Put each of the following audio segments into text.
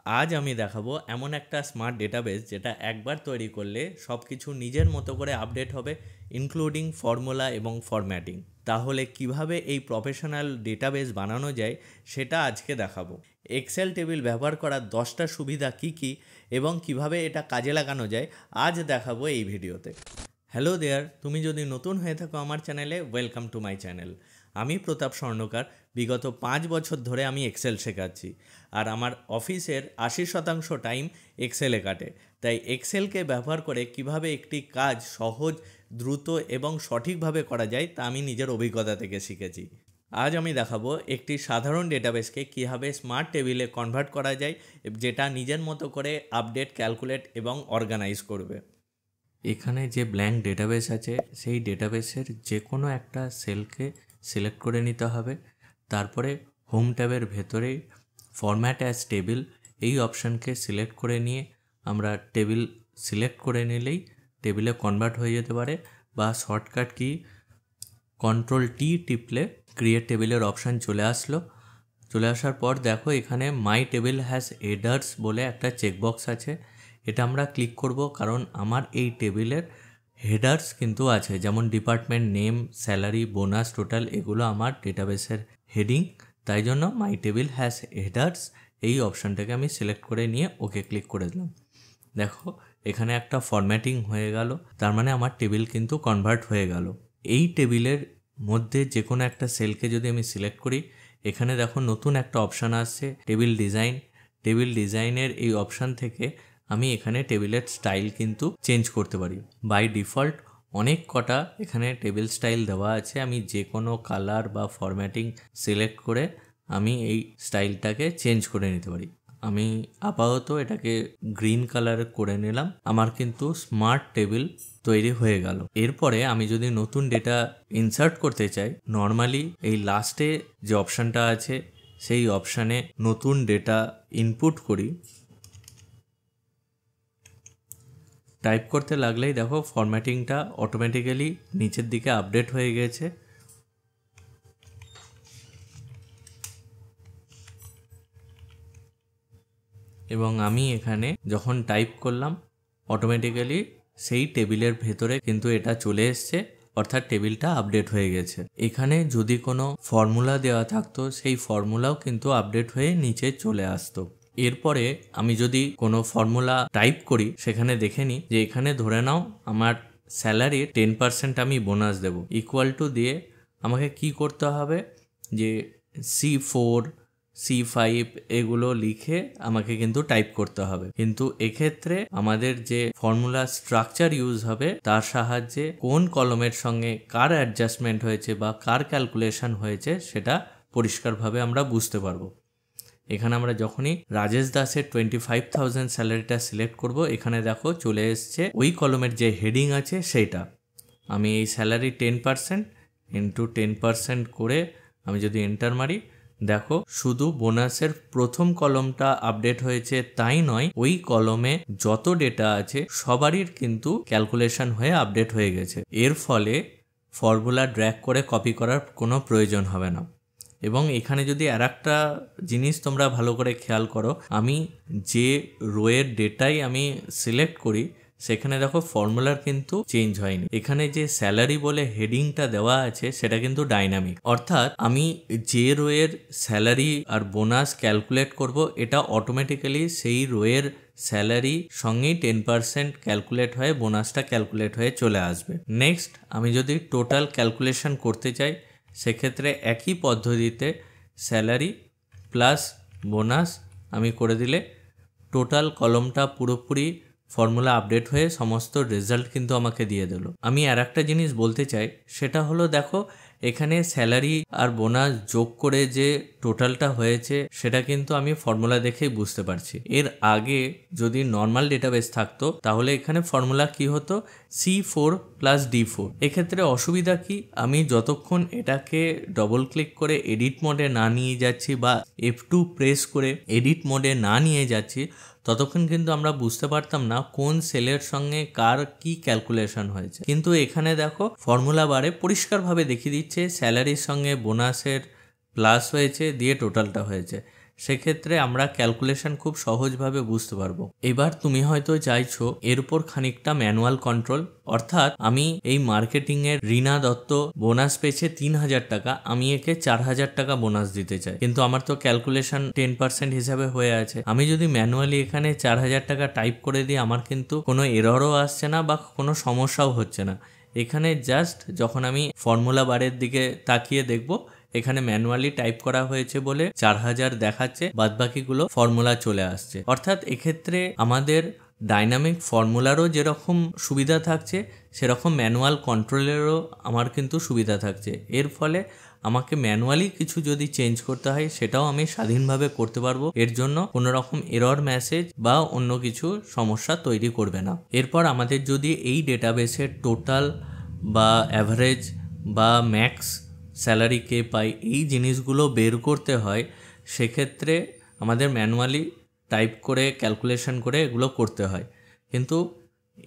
আজ আমি দেখাবো এমন একটা স্মার্ট ডেটাবেস যেটা একবার তৈরি করলে সব কিছু নিজের মতো করে আপডেট হবে, ইনক্লুডিং ফর্মুলা এবং ফরম্যাটিং। তাহলে কিভাবে এই প্রফেশনাল ডেটাবেস বানানো যায় সেটা আজকে দেখাবো। এক্সেল টেবিল ব্যবহার করার 10টা সুবিধা কি কি এবং কিভাবে এটা কাজে লাগানো যায় আজ দেখাবো এই ভিডিওতে। হ্যালো দেয়ার, তুমি যদি নতুন হয়ে থাকো আমার চ্যানেলে, ওয়েলকাম টু মাই চ্যানেল। আমি প্রতাপ স্বর্ণকার। বিগত 5 বছর ধরে আমি এক্সেল শেখাচ্ছি, আর আমার অফিসের 80% টাইম এক্সেলে কাটে। তাই এক্সেলকে ব্যবহার করে কিভাবে একটি কাজ সহজ, দ্রুত এবং সঠিকভাবে করা যায় তা আমি নিজের অভিজ্ঞতা থেকে শিখেছি। আজ আমি দেখাবো একটি সাধারণ ডেটাবেসকে কীভাবে স্মার্ট টেবিলে কনভার্ট করা যায়, যেটা নিজের মতো করে আপডেট, ক্যালকুলেট এবং অর্গানাইজ করবে। এখানে যে ব্ল্যাঙ্ক ডেটাবেস আছে সেই ডেটাবেসের যে কোনো একটা সেলকে সিলেক্ট করে নিতে হবে। তারপরে হোম ট্যাবের ভেতরে ফরম্যাট অ্যাজ টেবিল এই অপশানকে সিলেক্ট করে নিয়ে আমরা টেবিল সিলেক্ট করে নিলেই টেবিলে কনভার্ট হয়ে যেতে পারে, বা শর্টকাট কি Ctrl+T টিপলে ক্রিয়েট টেবিলের অপশান চলে আসার পর দেখো এখানে মাই টেবিল হ্যাজ হেডার্স বলে একটা চেকবক্স আছে। এটা আমরা ক্লিক করব কারণ আমার এই টেবিলের হেডার্স কিন্তু আছে, যেমন department name, salary, bonus, total, এগুলো আমার ডেটাবেসের হেডিং। তাই জন্য মাই টেবিল হ্যাজ হেডার্স এই অপশানটাকে আমি সিলেক্ট করে নিয়ে ওকে ক্লিক করে দিলাম। দেখো এখানে একটা ফরম্যাটিং হয়ে গেল, তার মানে আমার টেবিল কিন্তু কনভার্ট হয়ে গেল। এই টেবিলের মধ্যে যে কোনো একটা সেলকে যদি আমি সিলেক্ট করি, এখানে দেখো নতুন একটা অপশান আসছে টেবিল ডিজাইন। টেবিল ডিজাইনের এই অপশান থেকে আমি এখানে টেবিলের স্টাইল কিন্তু চেঞ্জ করতে পারি। বাই ডিফল্ট অনেক কটা এখানে টেবিল স্টাইল দেওয়া আছে, আমি যে কোনো কালার বা ফরম্যাটিং সিলেক্ট করে আমি এই স্টাইলটাকে চেঞ্জ করে নিতে পারি। আমি আপাতত এটাকে গ্রিন কালার করে নিলাম। আমার কিন্তু স্মার্ট টেবিল তৈরি হয়ে গেল। এরপরে আমি যদি নতুন ডেটা ইনসার্ট করতে চাই, নর্মালি এই লাস্টে যে অপশানটা আছে সেই অপশানে নতুন ডেটা ইনপুট করি। টাইপ করতে লাগলেই দেখো ফরম্যাটিংটা অটোমেটিক্যালি নিচের দিকে আপডেট হয়ে গেছে। এবং আমি এখানে যখন টাইপ করলাম অটোমেটিক্যালি সেই টেবিলের ভেতরে কিন্তু এটা চলে এসছে, অর্থাৎ টেবিলটা আপডেট হয়ে গেছে। এখানে যদি কোনো ফর্মুলা দেওয়া থাকতো সেই ফর্মুলাও কিন্তু আপডেট হয়ে নিচে চলে আসতো। এরপরে আমি যদি কোনো ফর্মুলা টাইপ করি, সেখানে দেখে নিই যে এখানে ধরে নাও আমার স্যালারির 10% আমি বোনাস দেব, ইকুয়াল টু দিয়ে আমাকে কি করতে হবে যে C4 C5 এগুলো লিখে আমাকে কিন্তু টাইপ করতে হবে। কিন্তু এক্ষেত্রে আমাদের যে ফর্মুলা স্ট্রাকচার ইউজ হবে তার সাহায্যে কোন কলমের সঙ্গে কার অ্যাডজাস্টমেন্ট হয়েছে বা কার ক্যালকুলেশন হয়েছে সেটা পরিষ্কারভাবে আমরা বুঝতে পারবো। এখানে আমরা যখনই রাজেশ দাসের 25,000 স্যালারিটা সিলেক্ট করব, এখানে দেখো চলে এসছে ওই কলমের যে হেডিং আছে সেইটা। আমি এই স্যালারি 10% ইন্টু 10% করে আমি যদি এন্টার মারি, দেখো শুধু বোনাসের প্রথম কলমটা আপডেট হয়েছে তাই নয়, ওই কলমে যত ডেটা আছে সবারই কিন্তু ক্যালকুলেশন হয়ে আপডেট হয়ে গেছে। এর ফলে ফর্মুলা ড্র্যাগ করে কপি করার কোনো প্রয়োজন হবে না। এবং এখানে যদি আর একটা জিনিস তোমরা ভালো করে খেয়াল করো, আমি যে রোয়ের ডেটাই আমি সিলেক্ট করি সেখানে দেখো ফর্মুলার কিন্তু চেঞ্জ হয়নি। এখানে যে স্যালারি বলে হেডিংটা দেওয়া আছে সেটা কিন্তু ডাইনামিক, অর্থাৎ আমি যে রোয়ের স্যালারি আর বোনাস ক্যালকুলেট করব এটা অটোমেটিক্যালি সেই রোয়ের স্যালারি সঙ্গেই 10% ক্যালকুলেট হয়ে বোনাসটা ক্যালকুলেট হয়ে চলে আসবে। নেক্সট আমি যদি টোটাল ক্যালকুলেশন করতে চাই, সেক্ষেত্রে একই পদ্ধতিতে স্যালারি প্লাস বোনাস আমি করে দিলে টোটাল কলমটা পুরোপুরি ফর্মুলা আপডেট হয়ে সমস্ত রেজাল্ট কিন্তু আমাকে দিয়ে দিল। আমি আর একটা জিনিস বলতে চাই, সেটা হলো দেখো এখানে স্যালারি আর বোনাস যোগ করে যে টোটালটা হয়েছে সেটা কিন্তু আমি ফর্মুলা দেখেই বুঝতে পারছি। এর আগে যদি নর্মাল ডেটাবেস থাকতো তাহলে এখানে ফর্মুলা কি হতো C4 প্লাস D4। এক্ষেত্রে অসুবিধা কি, আমি যতক্ষণ এটাকে ডবল ক্লিক করে এডিট মোডে না নিয়ে যাচ্ছি বা F2 প্রেস করে এডিট মোডে না নিয়ে যাচ্ছি, ততক্ষণ কিন্তু আমরা বুঝতে পারতাম না কোন সেলের সঙ্গে কার কি ক্যালকুলেশন হয়েছে। কিন্তু এখানে দেখো ফর্মুলা বারে পরিষ্কারভাবে দেখিয়ে দিচ্ছে স্যালারির সঙ্গে বোনাসের প্লাস হয়েছে দিয়ে টোটালটা হয়েছে। সেক্ষেত্রে আমরা ক্যালকুলেশন খুব সহজভাবে বুঝতে পারবো। এবার তুমি হয়তো চাইছো এর উপর খানিকটা ম্যানুয়াল কন্ট্রোল, অর্থাৎ আমি এই মার্কেটিংয়ের রীনা দত্ত বোনাস পেয়েছে 3,000 টাকা, আমি একে 4,000 টাকা বোনাস দিতে চাই, কিন্তু আমার তো ক্যালকুলেশন 10% হিসাবে হয়ে আছে। আমি যদি ম্যানুয়ালি এখানে 4,000 টাকা টাইপ করে দিই, আমার কিন্তু কোনো এররও আসছে না বা কোনো সমস্যাও হচ্ছে না। এখানে জাস্ট যখন আমি ফর্মুলা বারের দিকে তাকিয়ে দেখব, এখানে ম্যানুয়ালি টাইপ করা হয়েছে বলে 4,000 দেখাচ্ছে, বাদবাকিগুলো ফর্মুলা চলে আসছে। অর্থাৎ এক্ষেত্রে আমাদের ডাইনামিক ফর্মুলারও যেরকম সুবিধা থাকছে, সেরকম ম্যানুয়াল কন্ট্রোলেরও আমার কিন্তু সুবিধা থাকছে। এর ফলে আমাকে ম্যানুয়ালি কিছু যদি চেঞ্জ করতে হয়, সেটাও আমি স্বাধীনভাবে করতে পারবো। এর জন্য কোনো রকম এরর মেসেজ বা অন্য কিছু সমস্যা তৈরি করবে না। এরপর আমাদের যদি এই ডেটাবেসের টোটাল বা অ্যাভারেজ বা ম্যাক্স স্যালারি কে পাই, এই জিনিসগুলো বের করতে হয়, সেক্ষেত্রে আমাদের ম্যানুয়ালি টাইপ করে ক্যালকুলেশন করে এগুলো করতে হয়। কিন্তু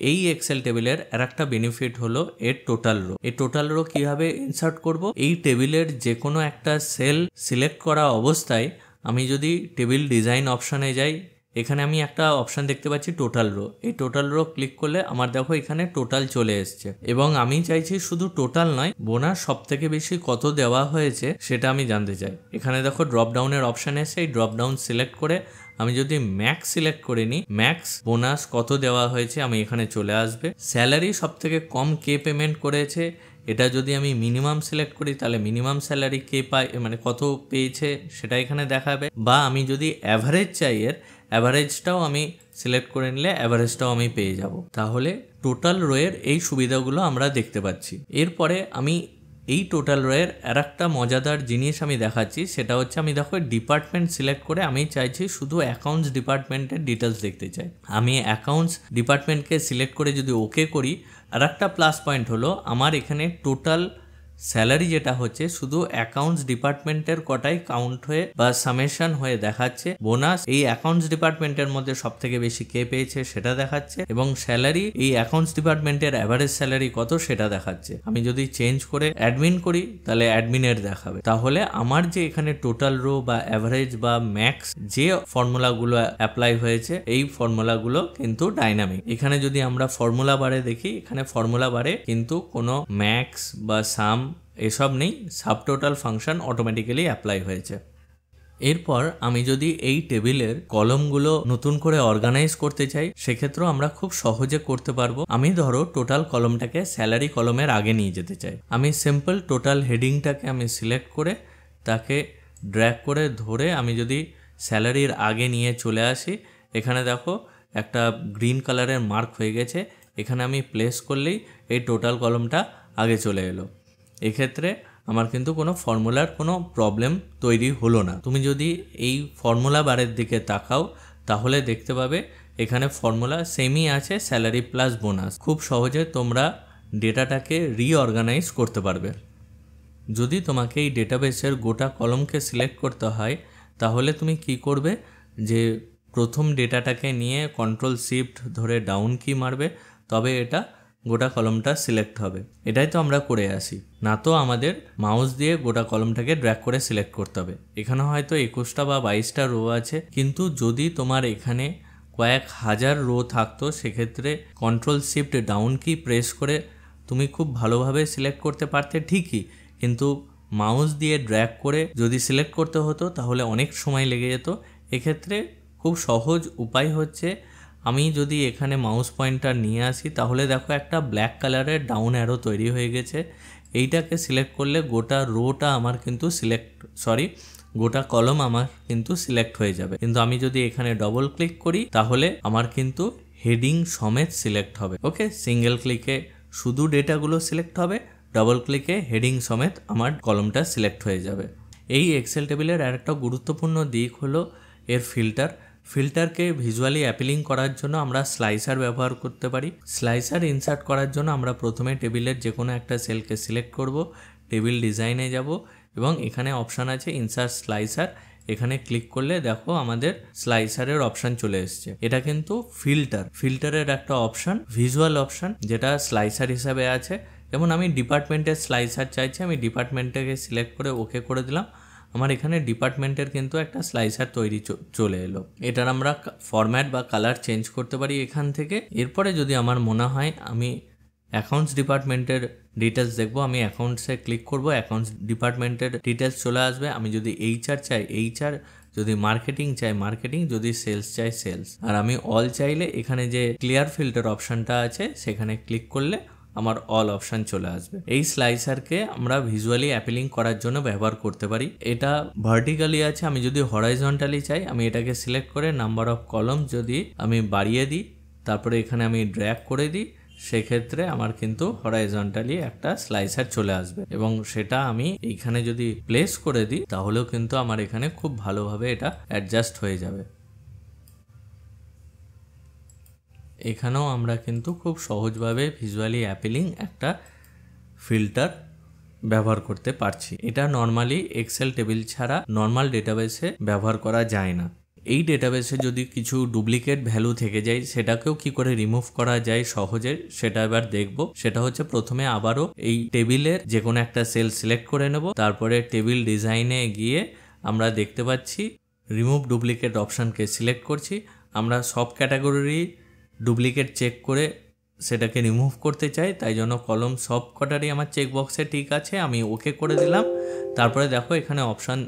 এই এক্সেল টেবিলের আর একটা বেনিফিট হলো এর টোটাল রো। এই টোটাল রো কীভাবে ইনসার্ট করব? এই টেবিলের যে কোনো একটা সেল সিলেক্ট করা অবস্থায় আমি যদি টেবিল ডিজাইন অপশানে যাই, এখানে আমি একটা অপশান দেখতে পাচ্ছি টোটাল রো। এই টোটাল রো ক্লিক করলে আমার দেখো এখানে টোটাল চলে এসছে, এবং আমি চাইছি শুধু টোটাল নয়, বোনাস সব থেকে বেশি কত দেওয়া হয়েছে সেটা আমি জানতে চাই। এখানে দেখো ড্রপ ডাউনের অপশান এসে এই ড্রপ ডাউন সিলেক্ট করে আমি যদি ম্যাক্স সিলেক্ট করে নিই, ম্যাক্স বোনাস কত দেওয়া হয়েছে আমি এখানে চলে আসবে। স্যালারি সব থেকে কম কে পেমেন্ট করেছে, এটা যদি আমি মিনিমাম সিলেক্ট করি তাহলে মিনিমাম স্যালারি কে পায়, মানে কত পেয়েছে সেটা এখানে দেখাবে। বা আমি যদি অ্যাভারেজ চাই, এর অ্যাভারেজটাও আমি সিলেক্ট করে নিলে অ্যাভারেজটাও আমি পেয়ে যাব। তাহলে টোটাল রোয়ের এই সুবিধাগুলো আমরা দেখতে পাচ্ছি। এরপরে আমি এই টোটাল রোয়ের আর একটা মজাদার জিনিস আমি দেখাচ্ছি, সেটা হচ্ছে আমি দেখো ডিপার্টমেন্ট সিলেক্ট করে আমি চাইছি শুধু অ্যাকাউন্টস ডিপার্টমেন্টের ডিটেলস দেখতে চাই। আমি অ্যাকাউন্টস ডিপার্টমেন্টকে সিলেক্ট করে যদি ওকে করি, আর একটা প্লাস পয়েন্ট হলো আমার এখানে টোটাল স্যালারি যেটা হচ্ছে শুধু অ্যাকাউন্টস ডিপার্টমেন্টের কটাই কাউন্ট হয়ে বা সামেশন হয়ে দেখাচ্ছে। বোনাস এই অ্যাকাউন্টস ডিপার্টমেন্টের মধ্যে সব থেকে বেশি কে পেয়েছে সেটা দেখাচ্ছে, এবং স্যালারি এই অ্যাকাউন্টস ডিপার্টমেন্টের অ্যাভারেজ স্যালারি কত সেটা দেখাচ্ছে। আমি যদি চেঞ্জ করে অ্যাডমিন করি তাহলে অ্যাডমিনের দেখাবে। তাহলে আমার যে এখানে টোটাল রো বা অ্যাভারেজ বা ম্যাক্স যে ফর্মুলাগুলো অ্যাপ্লাই হয়েছে, এই ফর্মুলাগুলো কিন্তু ডাইনামিক। এখানে যদি আমরা ফর্মুলা বারে দেখি, এখানে ফর্মুলা বারে কিন্তু কোনো ম্যাক্স বা সাম এসব নেই, sub total function automatically apply হয়েছে। এরপর আমি যদি এই টেবিলের কলমগুলো নতুন করে অর্গানাইজ করতে চাই, সেক্ষেত্রেও আমরা খুব সহজে করতে পারবো। আমি ধরো টোটাল কলমটাকে স্যালারি কলমের আগে নিয়ে যেতে চাই। আমি সিম্পল টোটাল হেডিংটাকে আমি সিলেক্ট করে তাকে ড্র্যাগ করে ধরে আমি যদি স্যালারির আগে নিয়ে চলে আসি, এখানে দেখো একটা গ্রিন কালারের মার্ক হয়ে গেছে। এখানে আমি প্লেস করলেই এই টোটাল কলমটা আগে চলে এলো। এক্ষেত্রে আমার কিন্তু কোনো ফর্মুলার কোনো প্রবলেম তৈরি হলো না। তুমি যদি এই ফর্মুলা বারের দিকে তাকাও তাহলে দেখতে পাবে এখানে ফর্মুলা সেমই আছে, স্যালারি প্লাস বোনাস। খুব সহজে তোমরা ডেটাটাকে রিঅর্গানাইজ করতে পারবে। যদি তোমাকে এই ডেটাবেসের গোটা কলমকে সিলেক্ট করতে হয়, তাহলে তুমি কি করবে, যে প্রথম ডেটাটাকে নিয়ে কন্ট্রোল শিফট ধরে ডাউন কি মারবে, তবে এটা গোটা কলমটা সিলেক্ট হবে। এটাই তো আমরা করে আসি না, তো আমাদের মাউস দিয়ে গোটা কলমটাকে ড্র্যাগ করে সিলেক্ট করতে হবে। এখানে হয়তো 21টা বা 22টা রো আছে, কিন্তু যদি তোমার এখানে কয়েক হাজার রো থাকতো, সেক্ষেত্রে কন্ট্রোল শিফট ডাউন কি প্রেস করে তুমি খুব ভালোভাবে সিলেক্ট করতে পারতে ঠিকই, কিন্তু মাউস দিয়ে ড্র্যাগ করে যদি সিলেক্ট করতে হতো তাহলে অনেক সময় লেগে যেত। এক্ষেত্রে খুব সহজ উপায় হচ্ছে, আমি যদি এখানে মাউস পয়েন্টার নিয়ে আসি তাহলে দেখো একটা ব্ল্যাক কালারের ডাউন অ্যারো তৈরি হয়ে গেছে। এইটাকে সিলেক্ট করলে গোটা রোটা আমার কিন্তু গোটা কলম আমার কিন্তু সিলেক্ট হয়ে যাবে। কিন্তু আমি যদি এখানে ডবল ক্লিক করি তাহলে আমার কিন্তু হেডিং সমেত সিলেক্ট হবে। ওকে, সিঙ্গেল ক্লিকে শুধু ডেটাগুলো সিলেক্ট হবে, ডবল ক্লিকে হেডিং সমেত আমার কলমটা সিলেক্ট হয়ে যাবে। এই এক্সেল টেবিলের আর একটা গুরুত্বপূর্ণ দিক হলো এর ফিল্টারকে ভিজুয়ালি অ্যাপিলিং করার জন্য আমরা স্লাইসার ব্যবহার করতে পারি। স্লাইসার ইনসার্ট করার জন্য আমরা প্রথমে টেবিলের যে কোনো একটা সেলকে সিলেক্ট করব, টেবিল ডিজাইনে যাব এবং এখানে অপশান আছে ইনসার্ট স্লাইসার। এখানে ক্লিক করলে দেখো আমাদের স্লাইসারের অপশান চলে এসছে। এটা কিন্তু ফিল্টারের একটা অপশান, ভিজুয়াল অপশান, যেটা স্লাইসার হিসাবে আছে। যেমন আমি ডিপার্টমেন্টের স্লাইসার চাইছি, আমি ডিপার্টমেন্টটাকে সিলেক্ট করে ওকে করে দিলাম। আমার এখানে ডিপার্টমেন্টের কিন্তু একটা স্লাইসার তৈরি চলে এলো। এটার আমরা ফরম্যাট বা কালার চেঞ্জ করতে পারি এখান থেকে। এরপরে যদি আমার মনে হয় আমি অ্যাকাউন্টস ডিপার্টমেন্টের ডিটেলস দেখবো, আমি অ্যাকাউন্টসে ক্লিক করব, অ্যাকাউন্টস ডিপার্টমেন্টের ডিটেলস চলে আসবে। আমি যদি এইচআর চাই এইচআর, যদি মার্কেটিং চাই মার্কেটিং, যদি সেলস চাই সেলস। আর আমি অল চাইলে এখানে যে ক্লিয়ার ফিল্টার অপশানটা আছে সেখানে ক্লিক করলে আমার অল অপশান চলে আসবে। এই স্লাইসারকে আমরা ভিজুয়ালি অ্যাপিলিং করার জন্য ব্যবহার করতে পারি। এটা ভার্টিক্যালি আছে, আমি যদি হরাইজন্টালি চাই আমি এটাকে সিলেক্ট করে নাম্বার অফ কলম যদি আমি বাড়িয়ে দিই, তারপরে এখানে আমি ড্র্যাগ করে দিই, সেক্ষেত্রে আমার কিন্তু হরাইজন্টালি একটা স্লাইসার চলে আসবে এবং সেটা আমি এইখানে যদি প্লেস করে দিই তাহলেও কিন্তু আমার এখানে খুব ভালোভাবে এটা অ্যাডজাস্ট হয়ে যাবে। এখানেও আমরা কিন্তু খুব সহজভাবে ভিজুয়ালি অ্যাপিলিং একটা ফিল্টার ব্যবহার করতে পারছি। এটা নর্মালি এক্সেল টেবিল ছাড়া নর্মাল ডেটাবেসে ব্যবহার করা যায় না। এই ডেটাবেসে যদি কিছু ডুপ্লিকেট ভ্যালু থেকে যায় সেটাকেও কি করে রিমুভ করা যায় সহজে সেটা এবার দেখব। সেটা হচ্ছে প্রথমে আবারও এই টেবিলের যে কোনো একটা সেল সিলেক্ট করে নেব, তারপরে টেবিল ডিজাইনে গিয়ে আমরা দেখতে পাচ্ছি রিমুভ ডুপ্লিকেট অপশানকে সিলেক্ট করছি। আমরা সব ক্যাটাগরি ডুপ্লিকেট চেক করে সেটাকে রিমুভ করতে চাই, তাই জন্য কলম সব কটারই আমার চেকবক্সে ঠিক আছে, আমি ওকে করে দিলাম। তারপরে দেখো এখানে অপশান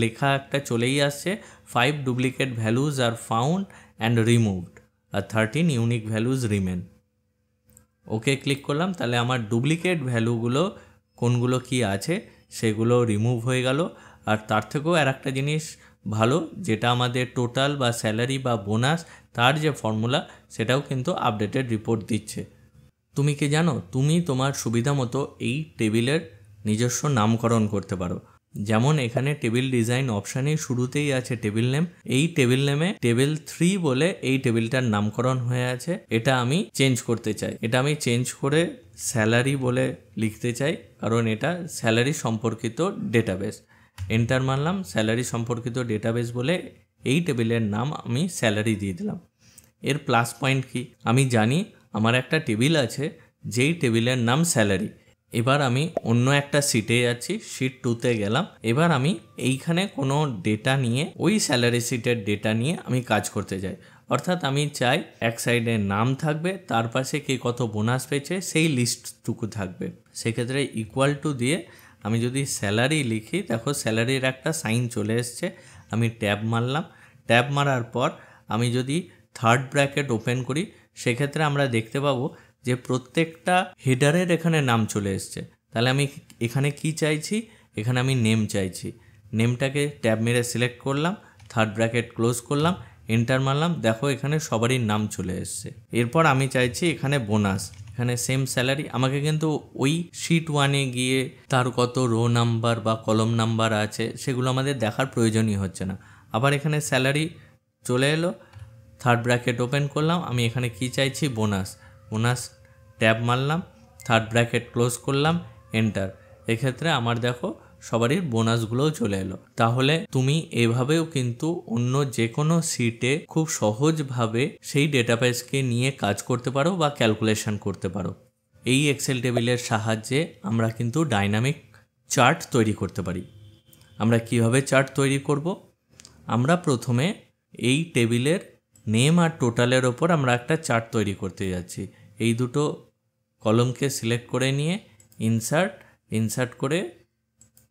লেখা একটা চলেই আসছে, 5 duplicate values are found and removed are 13 unique values remain. Okay click করলাম, তাহলে আমার ডুপ্লিকেট ভ্যালুগুলো কোনগুলো কি আছে সেগুলো রিমুভ হয়ে গেল। আর তার থেকেও আর একটা জিনিস ভালো, যেটা আমাদের টোটাল বা স্যালারি বা বোনাস তার যে ফর্মুলা সেটাও কিন্তু আপডেটেড রিপোর্ট দিচ্ছে। তুমি কি জানো, তুমি তোমার সুবিধা মতো এই টেবিলের নিজস্ব নামকরণ করতে পারো। যেমন এখানে টেবিল ডিজাইন অপশানে শুরুতেই আছে টেবিল নেম, এই টেবিল নেমে টেবিল 3 বলে এই টেবিলটার নামকরণ হয়ে আছে। এটা আমি চেঞ্জ করতে চাই, এটা আমি চেঞ্জ করে স্যালারি বলে লিখতে চাই, কারণ এটা স্যালারি সম্পর্কিত ডেটাবেস। এন্টার মারলাম, স্যালারি সম্পর্কিত ডেটাবেস বলে এই টেবিলের নাম আমি স্যালারি দিয়ে দিলাম। এর প্লাস পয়েন্ট কি, আমি জানি আমার একটা টেবিল আছে যেই টেবিলের নাম স্যালারি। এবার আমি অন্য একটা শিটে যাচ্ছি, শিট 2তে গেলাম। এবার আমি এইখানে কোনো ডেটা নিয়ে ওই স্যালারি শিটের ডেটা নিয়ে আমি কাজ করতে চাই। অর্থাৎ আমি চাই এক সাইডে নাম থাকবে, তার পাশে কে কত বোনাস পেয়েছে সেই লিস্টটুকু থাকবে। সেক্ষেত্রে ইকুয়াল টু দিয়ে আমি যদি স্যালারি লিখি, দেখো স্যালারির একটা সাইন চলে এসছে। আমি ট্যাব মারলাম, ট্যাব মারার পর আমি যদি থার্ড ব্র্যাকেট ওপেন করি সেক্ষেত্রে আমরা দেখতে পাবো যে প্রত্যেকটা হেডারের এখানে নাম চলে এসছে। তাহলে আমি এখানে কি চাইছি, এখানে আমি নেম চাইছি। নেমটাকে ট্যাব মেরে সিলেক্ট করলাম, থার্ড ব্র্যাকেট ক্লোজ করলাম, এন্টার মারলাম, দেখো এখানে সবারই নাম চলে এসছে। এরপর আমি চাইছি এখানে বোনাস, এখানে সেম স্যালারি। আমাকে কিন্তু ওই শিট 1-এ গিয়ে তার কত রো নাম্বার বা কলম নাম্বার আছে সেগুলো আমাদের দেখার প্রয়োজনই হচ্ছে না। আবার এখানে স্যালারি চলে এলো, থার্ড ব্র্যাকেট ওপেন করলাম, আমি এখানে কি চাইছি বোনাস, বোনাস ট্যাব মারলাম, থার্ড ব্র্যাকেট ক্লোজ করলাম, এন্টার। এক্ষেত্রে আমার দেখো সবারই বোনাসগুলোও চলে এলো। তাহলে তুমি এভাবেও কিন্তু অন্য যে কোনো শিটে খুব সহজভাবে সেই ডেটাবেসকে নিয়ে কাজ করতে পারো বা ক্যালকুলেশন করতে পারো। এই এক্সেল টেবিলের সাহায্যে আমরা কিন্তু ডাইনামিক চার্ট তৈরি করতে পারি। আমরা কিভাবে চার্ট তৈরি করব, আমরা প্রথমে এই টেবিলের নেম আর টোটালের ওপর আমরা একটা চার্ট তৈরি করতে যাচ্ছি। এই দুটো কলমকে সিলেক্ট করে নিয়ে ইনসার্ট করে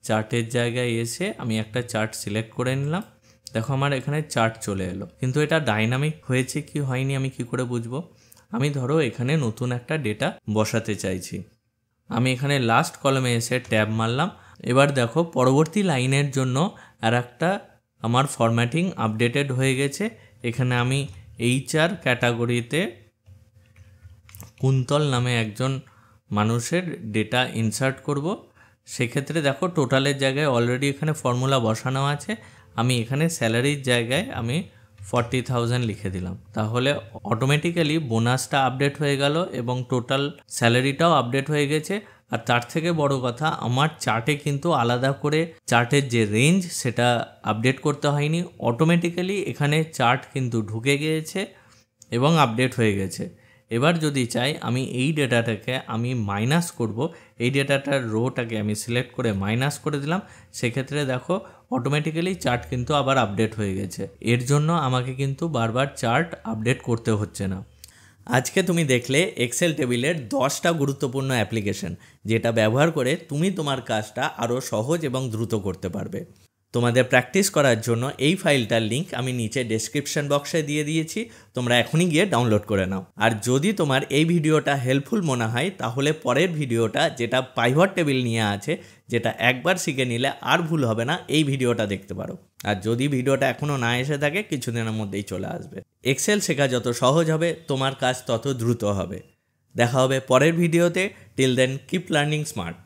চার্টের জায়গায় এসে আমি একটা চার্ট সিলেক্ট করে নিলাম। দেখো আমার এখানে চার্ট চলে এলো, কিন্তু এটা ডাইনামিক হয়েছে কি হয়নি আমি কি করে বুঝবো? আমি ধরো এখানে নতুন একটা ডেটা বসাতে চাইছি, আমি এখানে লাস্ট কলমে এসে ট্যাব মারলাম। এবার দেখো পরবর্তী লাইনের জন্য আর একটা আমার ফরম্যাটিং আপডেটেড হয়ে গেছে। এখানে আমি এইচআর ক্যাটাগরিতে কুন্তল নামে একজন মানুষের ডেটা ইনসার্ট করব। সেক্ষেত্রে দেখো টোটালের জায়গায় অলরেডি এখানে ফর্মুলা বসানো আছে, আমি এখানে স্যালারির জায়গায় আমি 40,000 লিখে দিলাম। তাহলে অটোমেটিক্যালি বোনাসটা আপডেট হয়ে গেল এবং টোটাল স্যালারিটাও আপডেট হয়ে গেছে। আর তার থেকে বড় কথা, আমার চার্টে কিন্তু আলাদা করে চার্টের যে রেঞ্জ সেটা আপডেট করতে হয়নি, অটোমেটিক্যালি এখানে চার্ট কিন্তু ঢুকে গিয়েছে এবং আপডেট হয়ে গেছে। এবার যদি চাই আমি এই ডেটাটাকে আমি মাইনাস করব, এই ডেটাটার রোটাকে আমি সিলেক্ট করে মাইনাস করে দিলাম, সেক্ষেত্রে দেখো অটোমেটিক্যালি চার্ট কিন্তু আবার আপডেট হয়ে গেছে। এর জন্য আমাকে কিন্তু বারবার চার্ট আপডেট করতে হচ্ছে না। আজকে তুমি দেখলে এক্সেল টেবিলের 10টা গুরুত্বপূর্ণ অ্যাপ্লিকেশন, যেটা ব্যবহার করে তুমি তোমার কাজটা আরও সহজ এবং দ্রুত করতে পারবে। তোমাদের প্র্যাকটিস করার জন্য এই ফাইলটার লিঙ্ক আমি নিচে ডেসক্রিপশন বক্সে দিয়ে দিয়েছি, তোমরা এখনই গিয়ে ডাউনলোড করে নাও। আর যদি তোমার এই ভিডিওটা হেল্পফুল মনে হয় তাহলে পরের ভিডিওটা, যেটা পাইভট টেবিল নিয়ে আছে, যেটা একবার শিখে নিলে আর ভুল হবে না, এই ভিডিওটা দেখতে পারো। আর যদি ভিডিওটা এখনও না এসে থাকে কিছুদিনের মধ্যেই চলে আসবে। এক্সেল শেখা যত সহজ হবে তোমার কাজ তত দ্রুত হবে। দেখা হবে পরের ভিডিওতে। Till then keep learning smart.